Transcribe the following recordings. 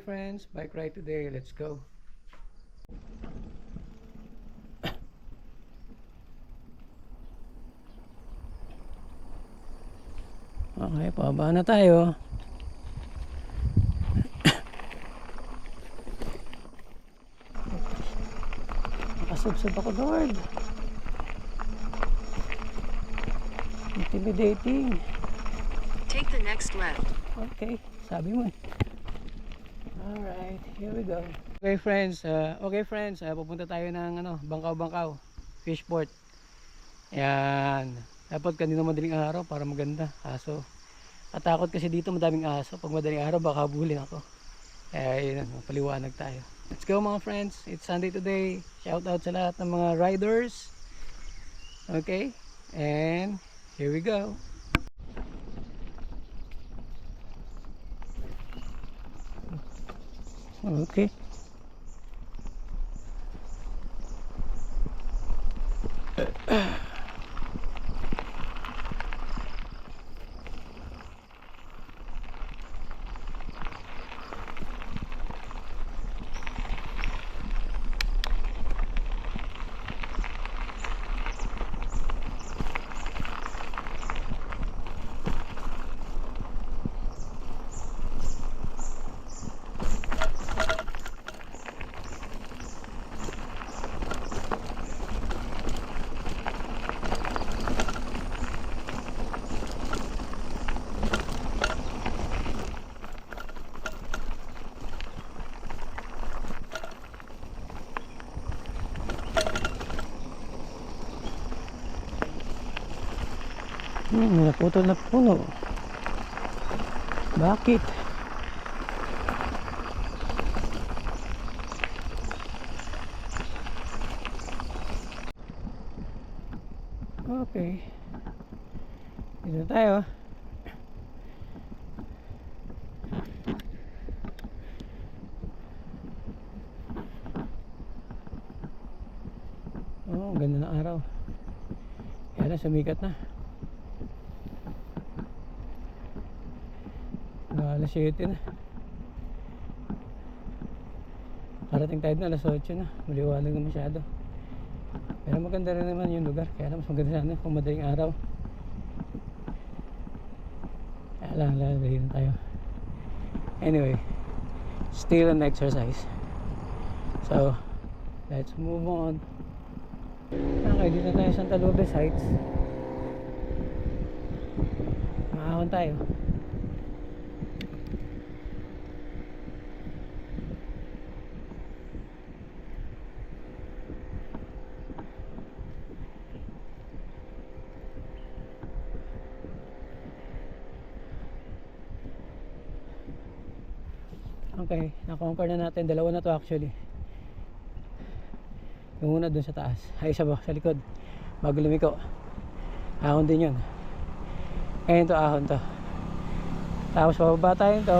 friends, bike ride today. Let's go. Okay, pababa na tayo. Nakasubsob ako, Lord. Intimidating. Take the next left. Okay, sabi mo. Alright, here we go. Okay friends, pupunta tayo ng Bangkaw-Bangkaw Fishport. Yan. Dapat kanina madaling araw para maganda. Kaso, katakot kasi dito madaming aso. Pag madaling araw baka habulin ako. Kaya yun, paliwanag tayo. Let's go mga friends. It's Sunday today. Shout out sa lahat ng mga riders. Okay? And here we go. Okay. May naputol na puno. Bakit? Okay. Dito tayo. Oh, ganda ng araw. Kaya na, sumikat na. Alas 7 na. Parating tayo na alas 8 na. Maliwanag na masyado. Pero maganda rin naman yung lugar. Kaya mas maganda sana kung madaling araw. Kaya lang, lalagay na tayo. Anyway, still an exercise. So, let's move on. Okay, dito tayo sa Santa Lourdes Heights. Maahon tayo. Okay, na-conquer na natin. Dalawa na to actually. Yung una dun sa taas. Ay, isa ba? Sa likod. Bago lumiko. Ahon din yun. Ngayon to, ahon to. Tapos bababa tayo to.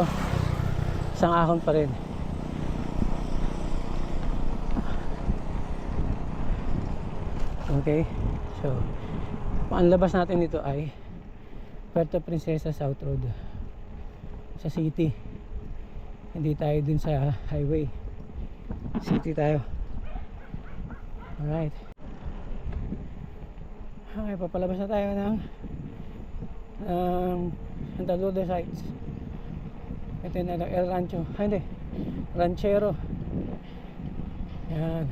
Isang ahon pa rin. Okay. So, ang labas natin dito ay Puerto Princesa South Road. Sa city. Hindi tayo dun sa highway. City tayo. Alright. Okay, papalabas na tayo ng Santa Lourdes Heights. Ito yung El Rancho. Hindi, Ranchero. Yan.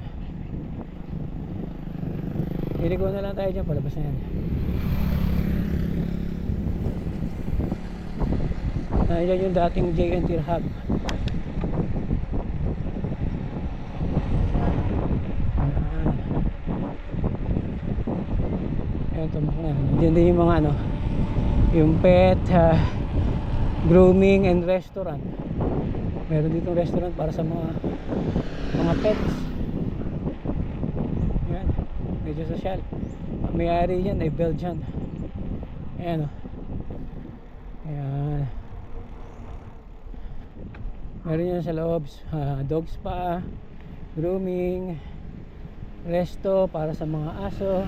Iligo na lang tayo dyan. Palabas na yan. Ayan yung dating JNT Hub. Ayan, tumak na. Diyan din yung mga yung pet grooming and restaurant. Meron ditong restaurant para sa mga pets. Ayan, medyo social. May-ari yan ay Belgian. Ayan o. Ayan. Meron yan sa loob, dog spa, grooming, resto para sa mga aso.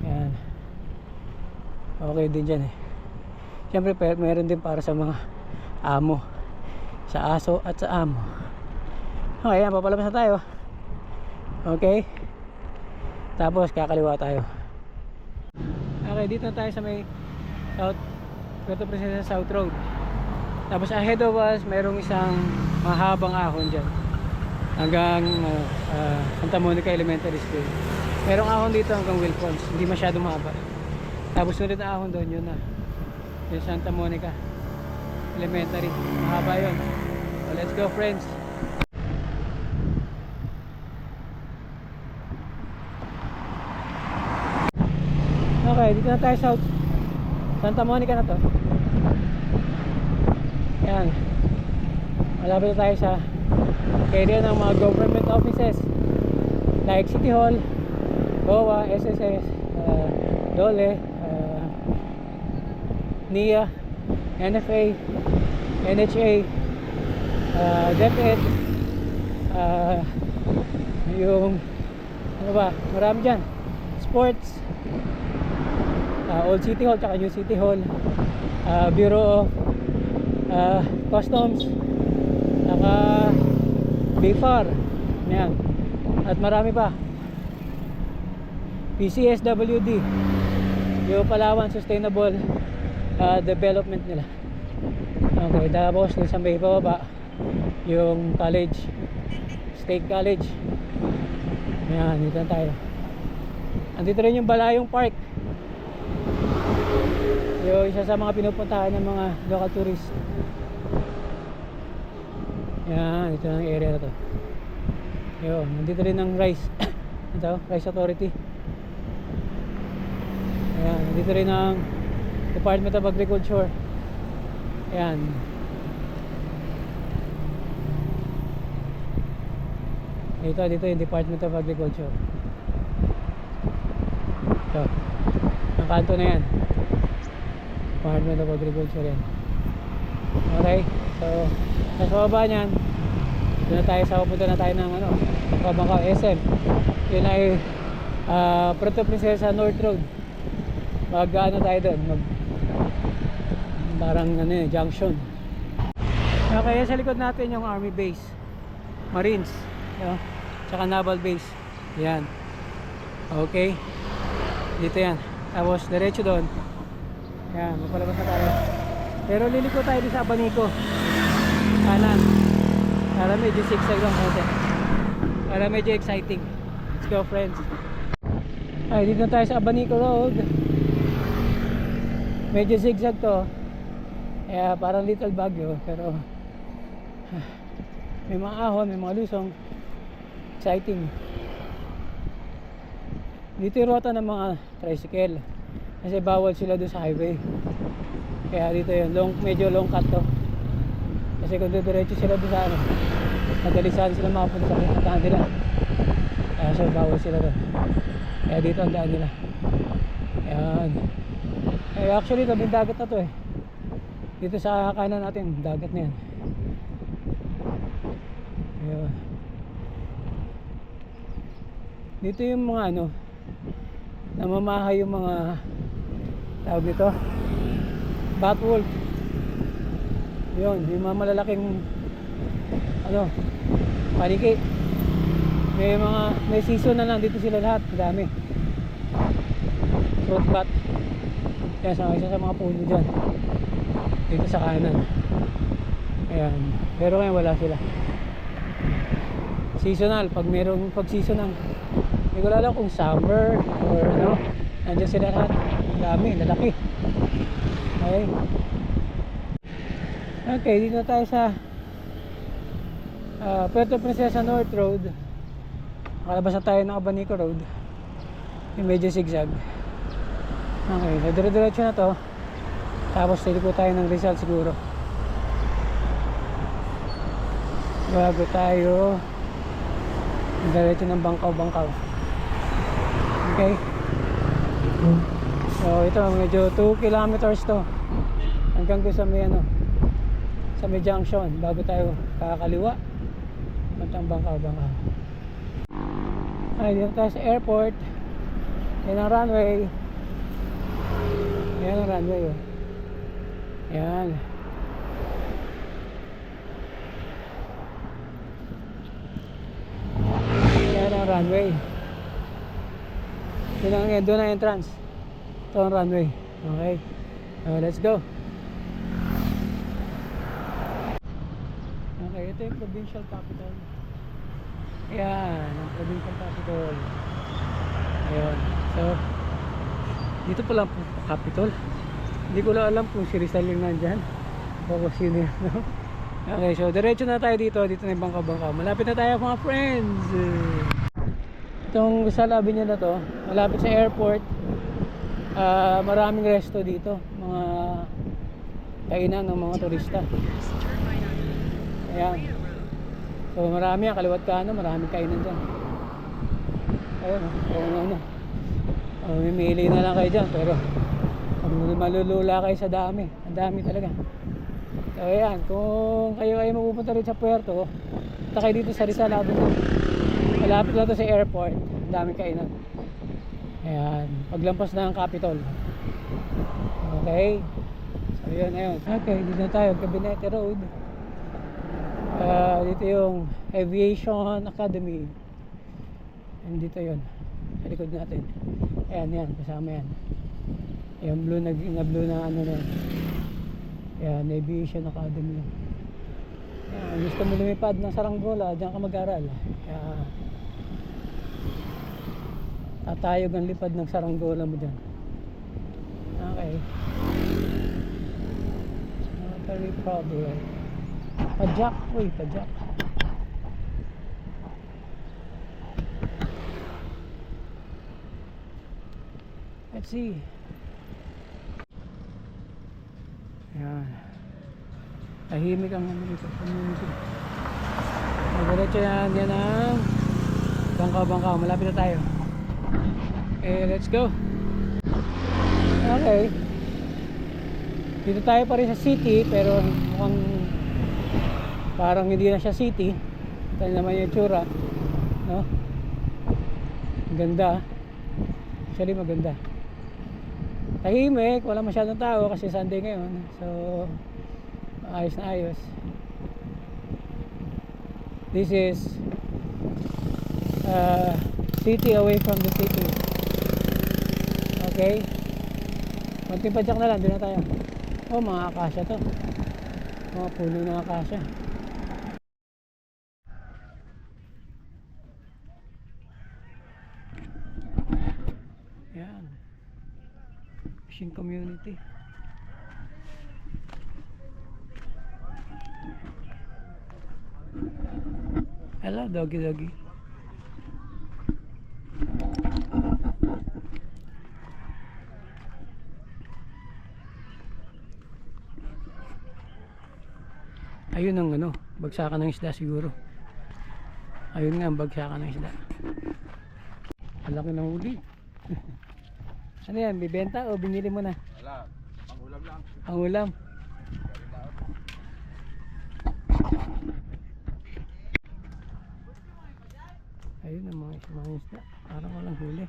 Yan. Okay din dyan eh. Siyempre meron din para sa mga amo. sa Aso at sa Amo. Okay, yan, papalabas na tayo. Okay, tapos kakaliwa tayo. Okay, dito na tayo sa may South Puerto Princesa South Road. Tapos ahead of us mayroong isang mahabang ahon dyan hanggang Santa Monica Elementary School. Merong ahon dito hanggang Wilcons, hindi masyadong mahaba. Tapos sunod na ahon doon, yun na yung Santa Monica Elementary, mahaba yun. So let's go, friends. Okay, dito na tayo sa Santa Monica na to. Yan, malapit na tayo sa area ng mga government offices like City Hall, BOA, SSS, DOLE, NIA, NFA, NHA, DepEd, yung ano ba, marami dyan, sports, Old City Hall tsaka New City Hall, Bureau of Customs, saka BFAR, yan, at marami pa. PCSWD, yung Palawan Sustainable Development nila. Okay, tapos dun sa may bababa yung college, State College. Yan, dito na tayo. Andito rin yung Balayong Park, yung isa sa mga pinupuntahan ng mga local tourists. Yan, dito na ang area na to. Yun, nandito rin ang Rice ito, Rice Authority. Ayan, nandito rin ang Department of Agriculture. Ayan. Dito yung Department of Agriculture. Ito, ang kanto na yan, Department of Agriculture yan. Okay, so nasa baba niyan, doon na tayo sa pupunta na tayo ng ano, Bangkao SM. Yun ay Puerto Princesa North Road. Mag ano tayo doon, mag parang ano yun, junction. Okay, sa likod natin yung Army Base, Marines, yun, tsaka Naval Base. Yan. Okay, dito yan. Tapos diretso doon. Yan, mapalabas na tayo. Pero liliko tayo din sa Abanico, kanan, para medyo zigzag lang natin, para medyo exciting. Let's go, friends. Ay, dito na tayo sa Abanico Road. Medyo zigzag to, kaya parang little bagyo, pero may mga ahon, may mga lusong. Exciting. Dito yung rota ng mga tricycle kasi bawal sila doon sa highway, kaya dito yun, medyo long cut to. Kasi kung diretso sila doon sa ano, madalisan sila makapunta sa puntahan nila, kaya so bawal sila doon, kaya dito ang daan nila. Ayan. Eh, actually tabing dagat na to eh. Dito sa kanan natin, dagat na yan. Ayan. Dito yung mga ano, namamahay yung mga tawag dito, batwolf. Yun, yung mga malalaking ano, paniki. May season na lang dito sila lahat, dami. Fruit bat. Yan, isa sa mga puno dyan dito sa kanan. Ayan, pero ngayon wala sila. Seasonal, pag season ng, hindi ko alam kung summer or ano, nandiyan sila lahat, dami, lalaki. Okay, okay, dito tayo sa Puerto Princesa North Road. Makalabas na tayo ng Abanico Road, yung medyo zigzag. Okay, so dire-diretso na to. Tapos liliko tayo ng Rizal siguro, bago tayo diretso ng Bangkao. Okay, so ito medyo 2 kilometers to hanggang doon sa may ano, sa may junction, bago tayo kakaliwa puntang Bangkao. Ay, dito tayo sa airport. Yan ang runway. Yan ang runway oh. Yan. runway. Doon ang entrance. Ito ang runway. Okay. Let's go. Okay, ito yung provincial capital. Ayan, ang provincial capital. Ayun. So, dito pa lang po capital. Hindi ko lang alam kung si Rizal yung nandyan o kung sino yun, no? Okay, so diretso na tayo dito. Dito na yung bangka-bangka. Malapit na tayo mga friends. Itong Rizal Avenue na to, malapit sa airport. Maraming resto dito. Mga kainan ng mga turista. Turn right on Ayan. Korea Road. So marami yan, kaliwat ka ano, maraming kainan dyan. Ayun, ano. Mimili na lang kayo dyan, pero pag malulula kayo sa dami, ang dami talaga. So ayan, kung kayo ay mapupunta rin sa puerto, punta kayo dito sa Rizal Avenue. Malapit lang to sa airport, ang daming kainan. Ayan, paglampas na ang Capitol. Okay. So yun, ayun. Okay, dito na tayo, Cabinete Road. Dito yung Aviation Academy. And dito yun, sa likod natin. Ayan, yan, kasama yan. Ayan, blue na ano na yan. Ayan, Aviation Academy. Ayan, gusto mo lumipad ng saranggola, diyan ka mag-aral. Ayan, tatayog ang lipad ng saranggola mo dyan. Okay. Very problem. Pajak, uy, pajak. Let's see. Ayan. Tahimik ang ano dito, community. Diretso yan, yan ang bangka-bangka. Malapit na tayo. Okay, let's go. Okay. Dito tayo pa rin sa city, pero mukhang parang hindi na siya city. Ito naman yung tsura, no? Ang ganda. Actually maganda. Tahimik, wala masyadong tao kasi Sunday ngayon. So ayos na ayos. This is city away from the city. Okay. Konting padyak na lang, doon na tayo. Oh, mga akasya to. Mga puno ng akasya. Yan. Fishing community. Hello, doggy doggy. Ayun ang ano, bagsakan ng isda siguro. Ayun nga ang bagsakan ng isda. Malaki ng huli. Ano yan, bibenta o binili mo na? Wala, pangulam lang. Ang ulam. Ayun ang mga isda. Parang walang huli.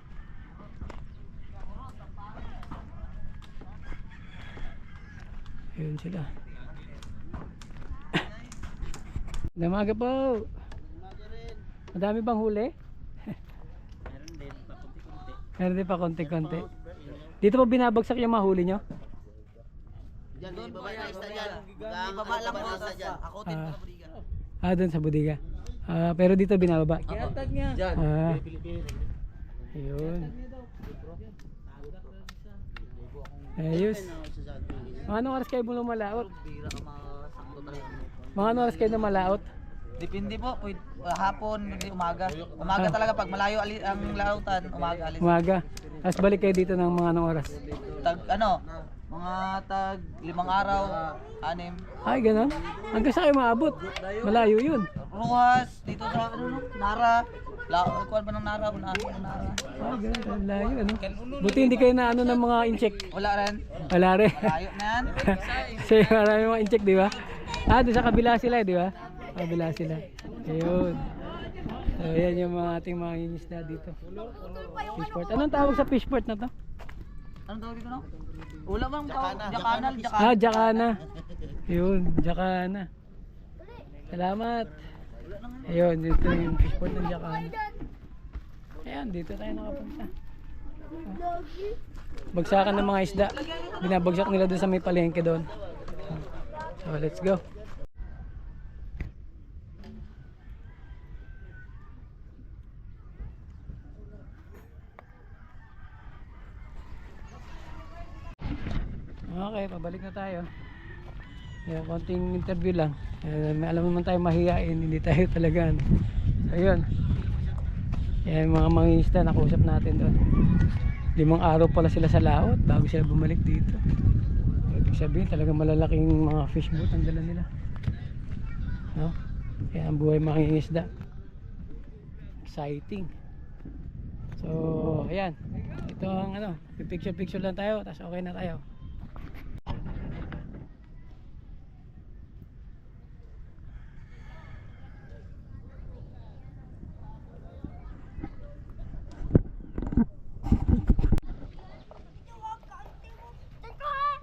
Ayun sila. Damaga po. Madami bang huli? Meron din pa konti-konti. Dito pa binabagsak yung mga huli nyo? Diyan, may baba na isda dyan. Baba lang po isda dyan. Ako din sa budiga. Doon sa budiga. Pero dito binababa. Kinatag niya. Dyan. Ayun. Ayos. Mga anong oras kayo lumalaot? Bira ka makasakto talaga. Mga anong oras kayo lumalaot? Depende po. Hapon, hindi umaga. Umaga talaga. Pag malayo ang lautan, umaga alis. Umaga. Tapos balik kayo dito ng mga anong oras? Mga tag 5 araw, 6. Ay, gano'n? Hanggang sa kayo maabot? Malayo yun. Ruhas, dito sa Nara. Kuwan ba ng Nara? Nara. Ay, gano'n. Malayo, ano? Buti hindi kayo na ano ng mga incheck. Wala rin. Wala rin. Layo na yan. Kasi marami mga incheck, di ba? Doon sa kabila sila, di ba? Kabila sila. Ayun. So, yan yung mga ating mga isda dito. Fishport. Anong tawag sa fishport na to? Anong tawag dito no? Wala bang tawag? Jakanal. Jakana. Ayun, Jakana. Salamat. Ayun, dito yung fishport ng Jakana. Ayan, dito tayo nakapunta. Bagsakan ng mga isda. Binabagsak nila doon sa may palengke doon. So, let's go. Okay, pabalik na tayo. Yan, konting interview lang. May alam naman tayo mahihain, hindi tayo talaga. So, yun. Yan, mga mangingisda, nakausap natin doon. 5 araw pala sila sa laot bago sila bumalik dito. Ibig sabihin, talagang malalaking mga fish boat ang dala nila. No? Yan ang buhay mangingisda. Exciting. So, ayan. Ito ang ano, picture lang tayo, tapos okay na tayo.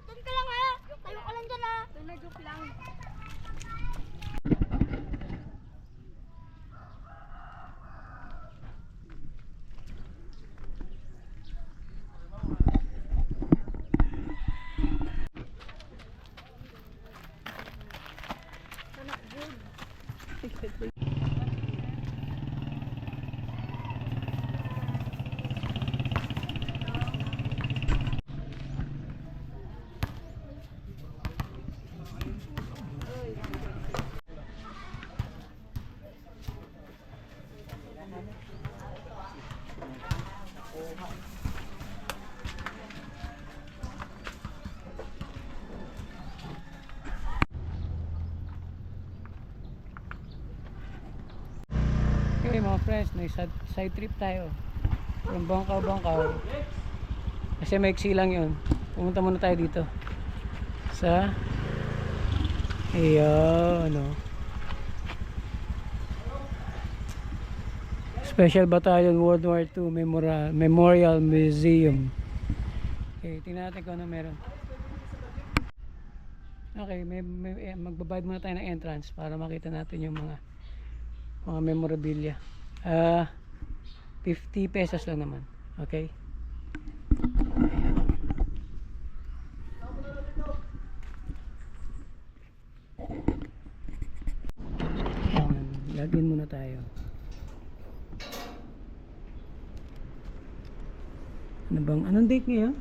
Doon ka lang ha. Tayo ka lang dyan ha. Doon na joke lang. Okay mga friends, side trip tayo from Bangkaw. Kasi maiksi lang yun. Pumunta muna tayo dito sa ano, Special Battalion World War II Memorial Museum. Okay, tingnan natin kung ano meron. Okay, magbabayad muna tayo ng entrance para makita natin yung mga memorabilia. 50 pesos lang naman. Okay. Login muna tayo. Ano bang, anong date ngayon?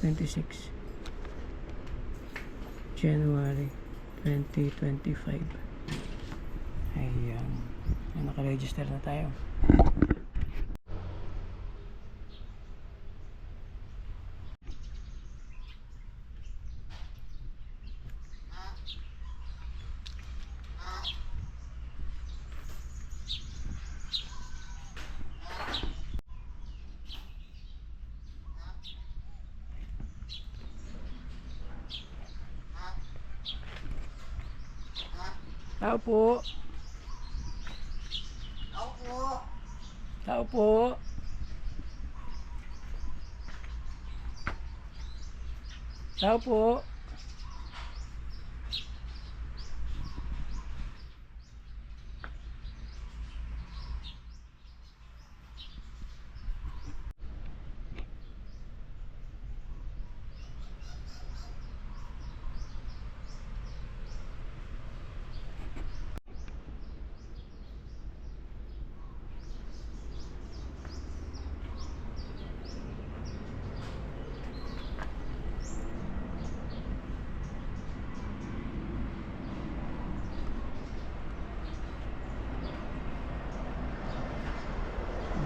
26 January 2025. Ayan. Naka-register na tayo. Tao po. Tao po. Tao po.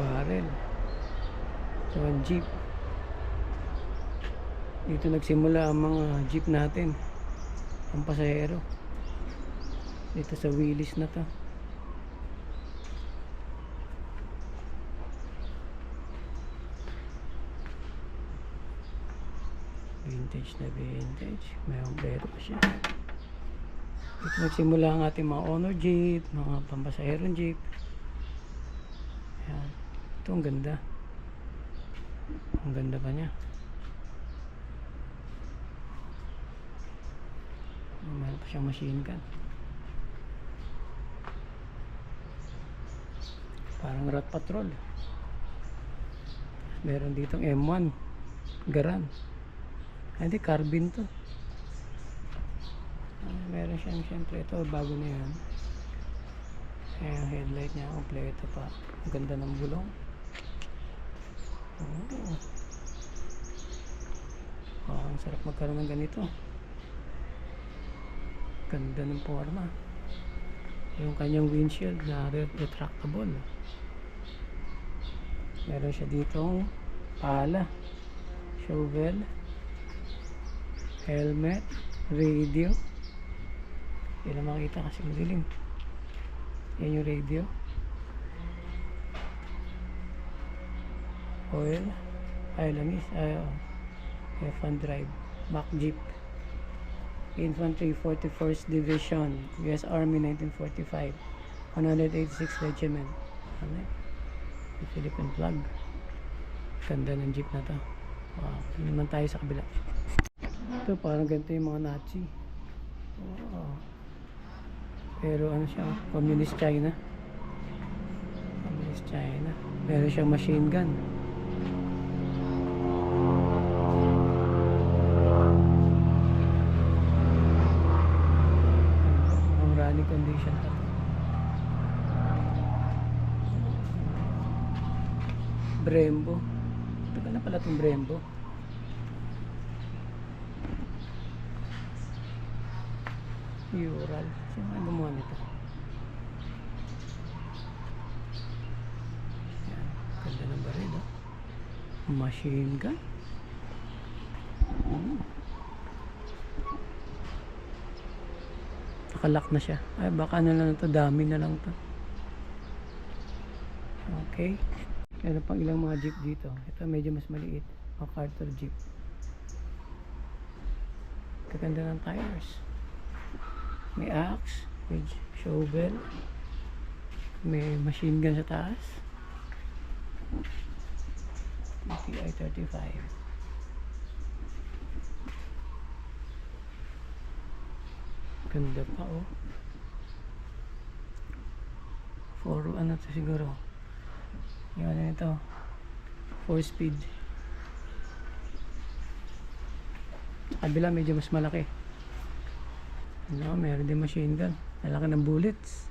Barrel. So ang jeep. Dito nagsimula ang mga jeep natin. Ang pasahero. Dito sa Willis na to. Vintage na vintage. May ombrero pa siya. Dito nagsimula ang ating mga honor jeep, mga pampasaherong jeep. Ayan. Ito ang ganda. Ang ganda pa niya. Meron pa siyang machine gun. Parang rat patrol. Meron ditong M1 Garan. Hindi, carbine to. Meron siyang, syempre ito, bago na yan. Ayan, headlight niya, kompleto pa. Ang ganda ng bulong. Ang sarap magkaroon ng ganito. Ganda ng forma. Yung kanyang windshield na retractable. Meron siya ditong pala, shovel, helmet, radio. Hindi na makita kasi madilim. Yan yung radio. Oil, langis, F1 drive, back jeep. Infantry 41st Division, US Army 1945, 186 Regiment. Ano yun? Philippine flag. Ganda ng jeep na to. Wow, hindi naman tayo sa kabila. Ito parang ganito yung mga Nazi. Wow. Pero ano siya, Communist China. Communist China. Meron siyang machine gun. Ang running condition pa to. Brembo. Tagal na pala itong Brembo. Ural. Sino nga gumawa nito? Yan. Ganda ng baril, oh. Machine gun. Nakalock na siya. Ay, baka na lang ito. Dami na lang ito. Okay. Meron pang ilang mga jeep dito. Ito medyo mas maliit. MacArthur jeep. Kaganda ng tires. May axe, may shovel, may machine gun sa taas. TTI 35. Ganda pa, oh. For ano to siguro? Yung ano nito, 4 speed. Sa kabila medyo mas malaki. Ano, meron din machine gun. Lalaki ng bullets.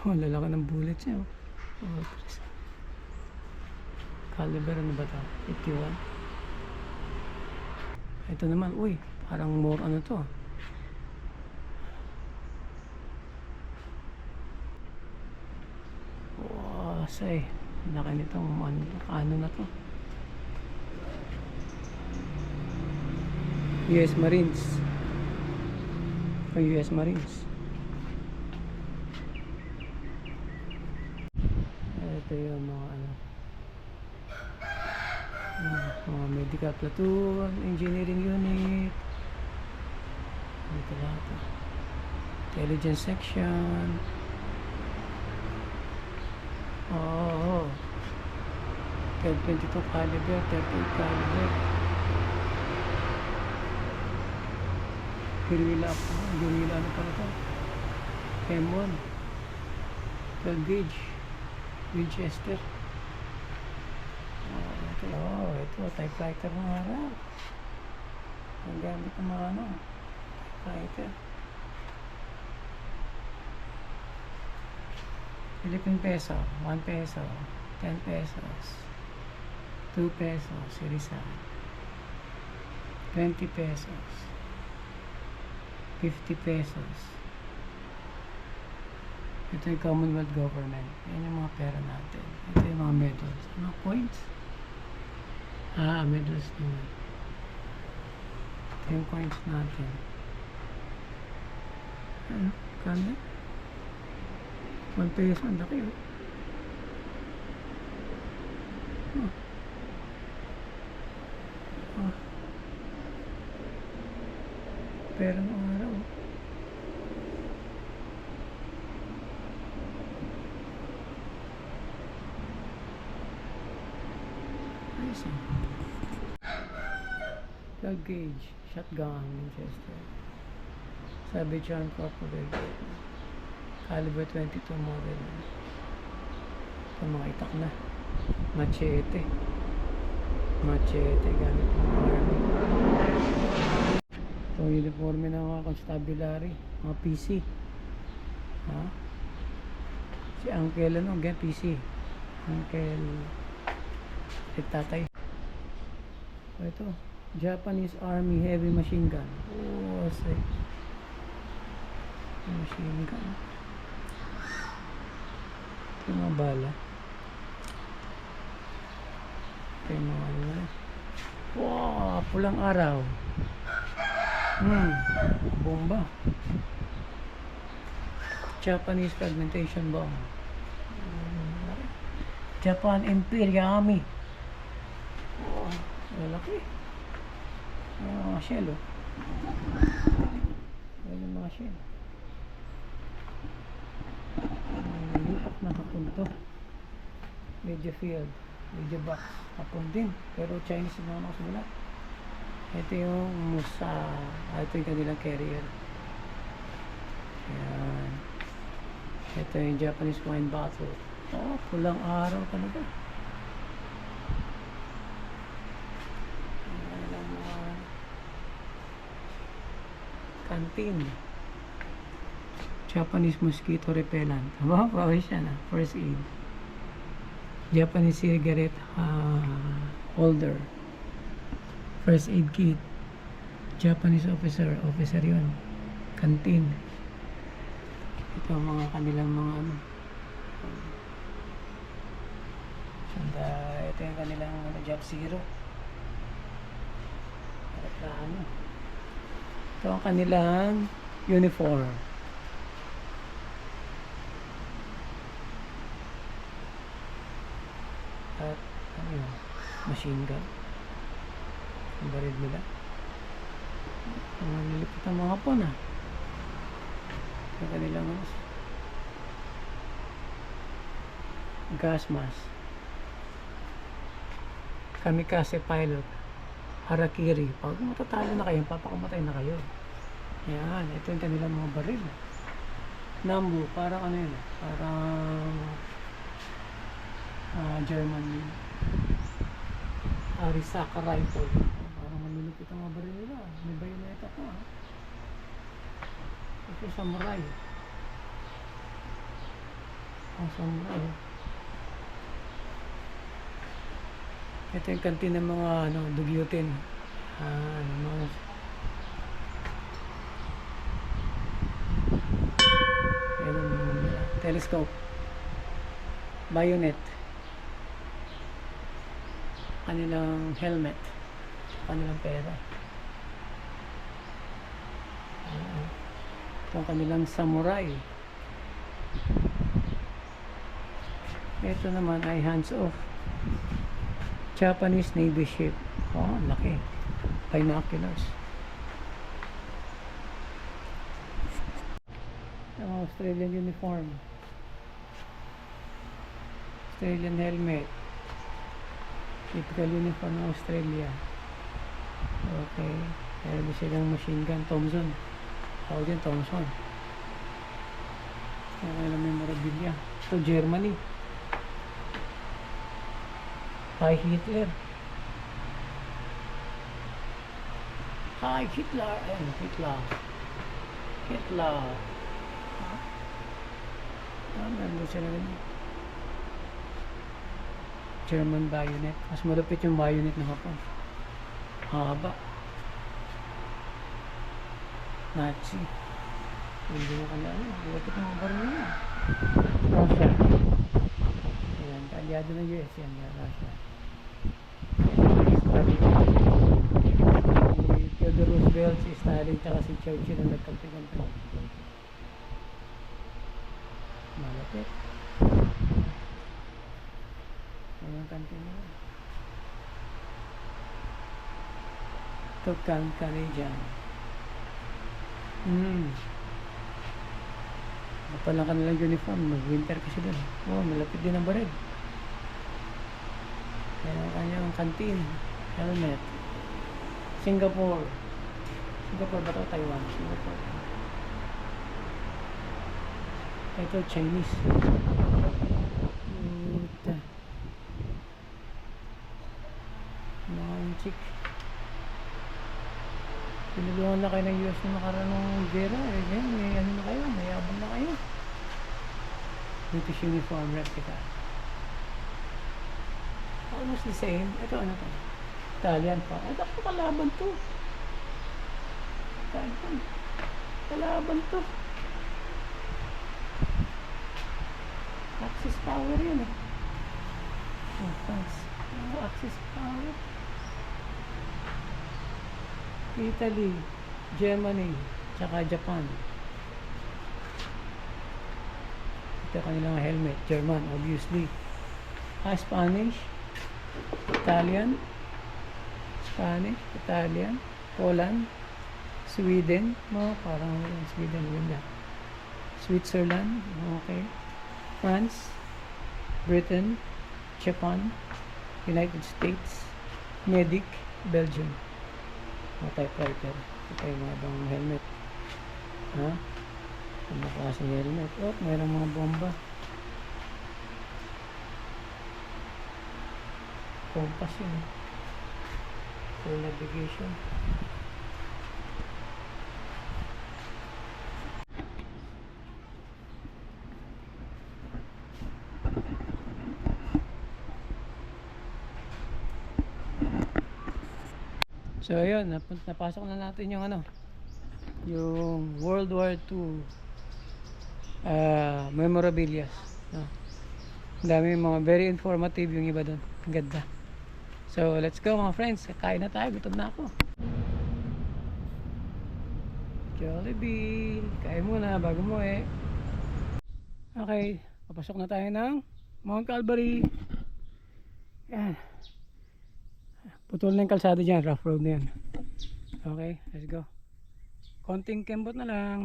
Oh, lalaki ng bullets niya. Oh, caliber ano ba ito? 51. Ito naman, uy, parang more ano to. Wow, say, laki nitong ano na to. US Marines. Pang US Marines. Ito yung mga ano, mga medical platoon, engineering unit. Dito lahat. Intelligence section. Oh, 22 caliber, 38 caliber. Guerrilla ano pala ito? M1 12 gauge Winchester. Ito typewriter ng araw. Ang gamit ng mga ano, typewriter. Philippine peso, 1 peso, 10 pesos, 2 pesos, Sirisa, 20 pesos, 50 pesos. Ito yung Commonwealth Government. Yan yung mga pera natin. Ito yung mga medals. Ano, points? Medals naman. Ito yung coins natin. Ano? Kanya? 1 peso. Ang laki, oh. Pera ng araw, oh. Ayos, oh. Plug gauge, shotgun, Winchester, Savage Arm Corporation, caliber 22 model, Ito mga itak na. Machete. Machete gamit ng mga army. Ito yung uniforme ng mga constabulary. Mga PC. Ha? Si Uncle ano, ganyan PC. Uncle tatay. Ito, Japanese Army Heavy Machine Gun. Oh, say. Machine gun. Ito yung mga bala. Ito yung mga ano na. Wow, pulang araw. Bomba. Japanese fragmentation bomb. Japan Imperial Army. Oh, lalaki. Ayan mga shell, oh. Ayan yung mga shell. Lipat na hapon to. Media field. Media box. Hapon din. Pero Chinese yung mga nakasulat. Ito yung Musa. Ito yung kanilang carrier. Ayan. Ito yung Japanese wine bottle. Oh, pulang araw talaga. Canteen. Japanese mosquito repellent. Aba, pawis yan ah. First aid. Japanese cigarette holder. First aid kit. Japanese officer. Officer yun. Canteen. Ito ang mga kanilang mga ano. Sanda, ito yung kanilang job zero. Aeroplano. Ito ang kanilang uniform. At ano yun? Machine gun. Ang baril nila. Mga nilipit ang mga hapon ah. Ito ang kanilang gas mask. Kamikaze pilot. Harakiri. Pag matatalo na kayo, papakamatay na kayo. Ayan, ito yung kanilang mga baril. Nambu, parang ano yun, parang German Arisaka rifle. Parang malulupit ang mga baril nila. May bayoneta ko ha. Ito samurai. Ang samurai. Ito yung kantin ng mga ano, dugyutin. Mga telescope, bayonet, kanilang helmet, kanilang pera. Ito ang kanilang samurai. Ito naman ay hands off. Japanese Navy ship. Oh, laki. Binoculars. Ang Australian uniform. Australian helmet. Typical uniform ng Australia. Okay. Meron silang machine gun. Thompson. Tawag din Thompson. Okay lang memorabilia. Ito Germany. Hi Hitler. Hi Hitler. Ayun, Hitler. Hitler. Meron sila ganyan. German bayonet. Mas malupit yung bayonet ng Hapon. Haba. Nazi. Hindi na kanya ano. Malupit ng baril niya. Russia. Ayan, kaalyado ng US yan. Russia. Si Theodore Roosevelt, si Stalin, tsaka si Churchill ang nagkampi-kampi. Malapit. Ayan ang kantin na. Ito Canadian. Palang kanilang uniform. Mag-winter kasi doon. Oh, malapit din ang baril. Ayan ang kanyang kantin. Helmet. Singapore. Singapore ba ito? Taiwan. Singapore. Ito Chinese. Tinulungan na kayo ng US na makaranong gera. Eh, yan, may ano na kayo, may abang na kayo. British uniform replica. Almost the same. Ito ano to? Italian pa. Ito po kalaban to. Italian. Kalaban to. Axis power yun eh. Oh, thanks. Oh, Axis power. Italy, Germany, tsaka Japan. Ito kanilang helmet. German, obviously. Spanish, Italian, Poland, Sweden, parang Sweden yun na. Switzerland, okay. France, Britain, Japan, United States, Medic, Belgium. Mga typewriter. Ito yung mga ibang helmet. Ha? Ano klaseng helmet? Oh, mayroong mga bomba. Compass yun. For navigation. So ayun, napasok na natin yung ano, yung World War II memorabilia. No? Ang dami mga very informative yung iba doon. Ang ganda. So let's go mga friends. Kain na tayo. Gutom na ako. Jollibee. Kain muna bago mo eh. Okay. Papasok na tayo ng Mount Calvary. Yan. Putol na yung kalsada dyan. Rough road na yan. Okay. Let's go. Konting kembot na lang.